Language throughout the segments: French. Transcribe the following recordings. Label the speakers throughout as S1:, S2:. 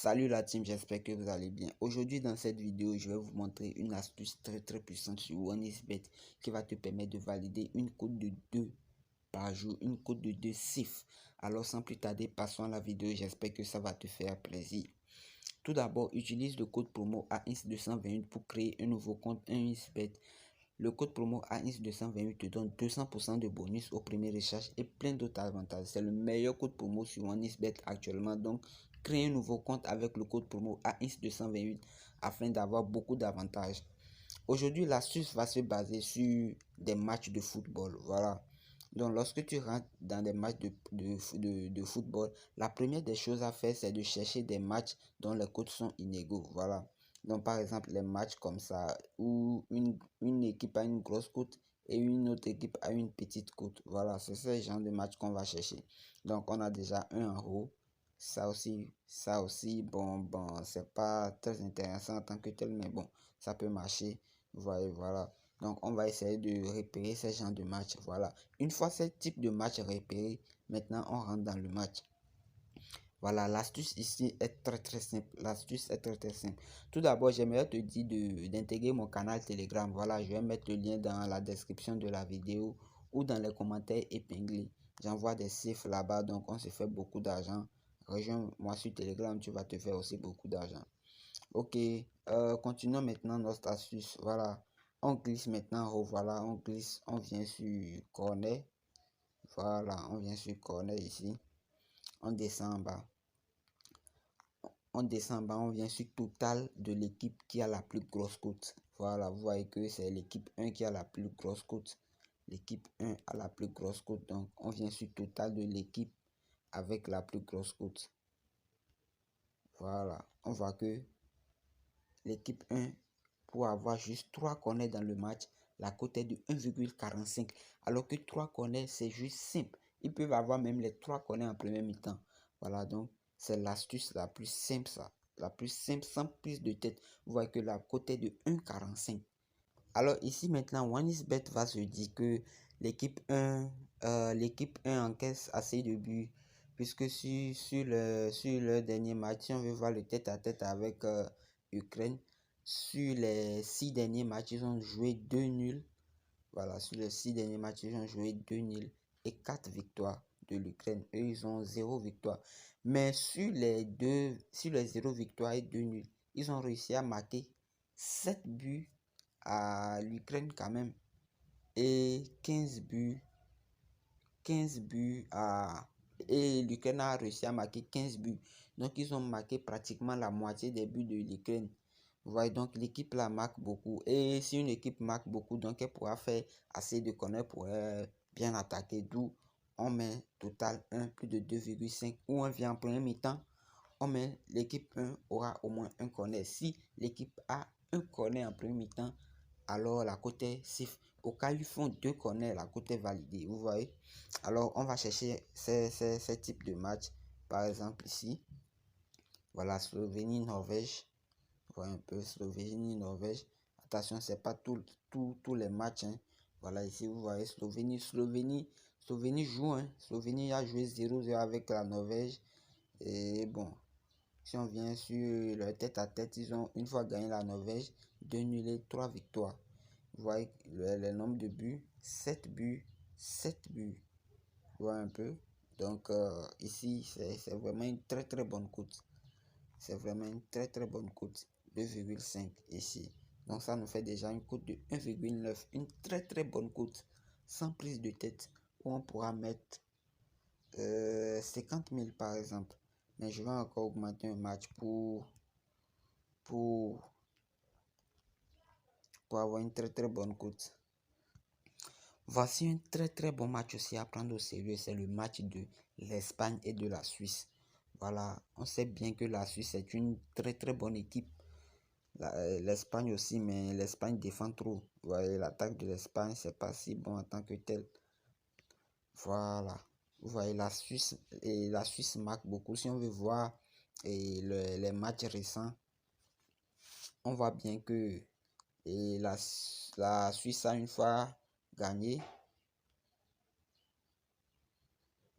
S1: Salut la team, j'espère que vous allez bien. Aujourd'hui dans cette vidéo, je vais vous montrer une astuce très puissante sur OneXBet qui va te permettre de valider une cote de 2 par jour, une cote de 2 safe. Alors sans plus tarder, passons à la vidéo, j'espère que ça va te faire plaisir. Tout d'abord, utilise le code promo AINS228 pour créer un nouveau compte OneXBet. Le code promo AINS228 te donne 200% de bonus au premier recharge et plein d'autres avantages. C'est le meilleur code promo sur OneXBet actuellement. Donc, crée un nouveau compte avec le code promo AINS228 afin d'avoir beaucoup d'avantages. Aujourd'hui, l'astuce va se baser sur des matchs de football. Voilà. Donc, lorsque tu rentres dans des matchs de football, la première des choses à faire, c'est de chercher des matchs dont les cotes sont inégaux. Voilà. Donc, par exemple, les matchs comme ça, où une équipe a une grosse cote et une autre équipe a une petite cote. Voilà, c'est ce genre de match qu'on va chercher. Donc, on a déjà un en haut. Ça aussi, bon, c'est pas très intéressant en tant que tel, mais bon, ça peut marcher. Voilà. Donc, on va essayer de repérer ce genre de match. Voilà. Une fois ce type de match repéré, maintenant, on rentre dans le match. Voilà, l'astuce ici est très simple. L'astuce est très simple. Tout d'abord, j'aimerais te dire d'intégrer mon canal Telegram. Voilà, je vais mettre le lien dans la description de la vidéo ou dans les commentaires épinglés. J'envoie des chiffres là-bas, donc on se fait beaucoup d'argent. Rejoins-moi sur Telegram, tu vas te faire aussi beaucoup d'argent. Ok, continuons maintenant notre astuce. Voilà, on glisse maintenant. Voilà, on glisse, on vient sur corner. Voilà, on vient sur corner ici. On descend en bas. On vient sur total de l'équipe qui a la plus grosse cote. Voilà, vous voyez que c'est l'équipe 1 qui a la plus grosse cote. L'équipe 1 a la plus grosse cote. Donc, on vient sur total de l'équipe avec la plus grosse cote. Voilà, on voit que l'équipe 1, pour avoir juste 3 corners dans le match, la cote est de 1,45. Alors que 3 corners, c'est juste simple. Ils peuvent avoir même les 3 corners en premier mi-temps. Voilà, donc c'est l'astuce la plus simple, ça. La plus simple, sans prise de tête. Vous voyez que la cote est de 1,45. Alors ici maintenant, OneXBet va se dire que l'équipe 1 encaisse assez de buts. Puisque sur le dernier match, si on veut voir le tête-à-tête avec Ukraine, sur les 6 derniers matchs, ils ont joué 2 nuls. Voilà, sur les 6 derniers matchs, ils ont joué 2 nuls et 4 victoires de l'Ukraine. Eux, ils ont 0 victoire. Mais sur les 0 victoires et 2 nuls, ils ont réussi à marquer 7 buts à l'Ukraine quand même. Et 15 buts et l'Ukraine a réussi à marquer 15 buts. Donc, ils ont marqué pratiquement la moitié des buts de l'Ukraine. Vous voyez, donc l'équipe là marque beaucoup. Et si une équipe marque beaucoup, donc elle pourra faire assez de corners pour bien attaquer. D'où on met total 1 plus de 2,5 ou on vient en premier mi-temps. On met l'équipe 1 aura au moins un corner. Si l'équipe a un corner en premier mi-temps, alors la cote est safe. Au cas où ils font 2 corners, la cote est validée. Vous voyez. Alors on va chercher ces types de matchs. Par exemple ici. Voilà, Slovénie-Norvège. Voilà un peu Slovénie-Norvège. Attention, c'est pas tous les matchs. Hein. Voilà, ici vous voyez Slovénie joue. Hein. Slovénie a joué 0-0 avec la Norvège. Et bon, si on vient sur le tête-à-tête, ils ont une fois gagné la Norvège, 2 nuls et 3 victoires. Vous voyez le nombre de buts, 7 buts, 7 buts. Vous voyez un peu. Donc ici, c'est vraiment une très bonne cote. C'est vraiment une très bonne cote. 2,5 ici. Donc ça nous fait déjà une cote de 1,9. Une très bonne cote. Sans prise de tête. Où on pourra mettre 50 000 par exemple. Mais je vais encore augmenter un match pour avoir une très bonne cote. Voici un très bon match aussi à prendre au sérieux. C'est le match de l'Espagne et de la Suisse. Voilà, on sait bien que la Suisse est une très bonne équipe. L'Espagne aussi, mais l'Espagne défend trop. Vous voyez, l'attaque de l'Espagne, c'est pas si bon en tant que tel. Voilà. Vous voyez, la Suisse marque beaucoup. Si on veut voir les matchs récents, on voit bien que la Suisse a une fois gagné.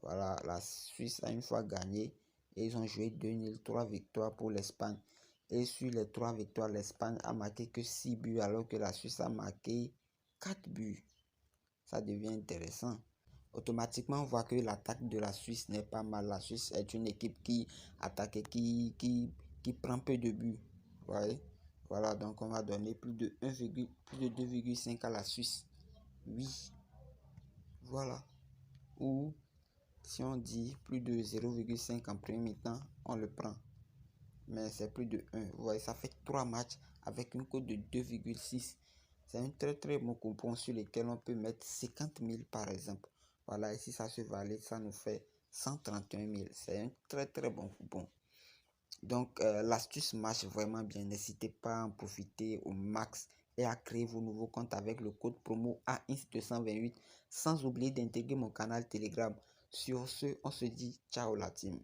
S1: Voilà, la Suisse a une fois gagné et ils ont joué 2-0, 3 victoires pour l'Espagne. Et sur les 3 victoires, l'Espagne a marqué que 6 buts alors que la Suisse a marqué 4 buts. Ça devient intéressant. Automatiquement, on voit que l'attaque de la Suisse n'est pas mal. La Suisse est une équipe qui attaque et qui prend peu de buts. Ouais. Voilà, donc on va donner plus de 2,5 à la Suisse. Oui. Voilà. Ou si on dit plus de 0,5 en premier mi-temps, on le prend. Mais c'est plus de 1. Vous voyez, ça fait 3 matchs avec une cote de 2,6. C'est un très très bon coupon sur lequel on peut mettre 50 000 par exemple. Voilà, et si ça se valide, ça nous fait 131 000. C'est un très très bon coupon. Donc l'astuce marche vraiment bien. N'hésitez pas à en profiter au max et à créer vos nouveaux comptes avec le code promo AINS228. Sans oublier d'intégrer mon canal Telegram. Sur ce, on se dit ciao la team.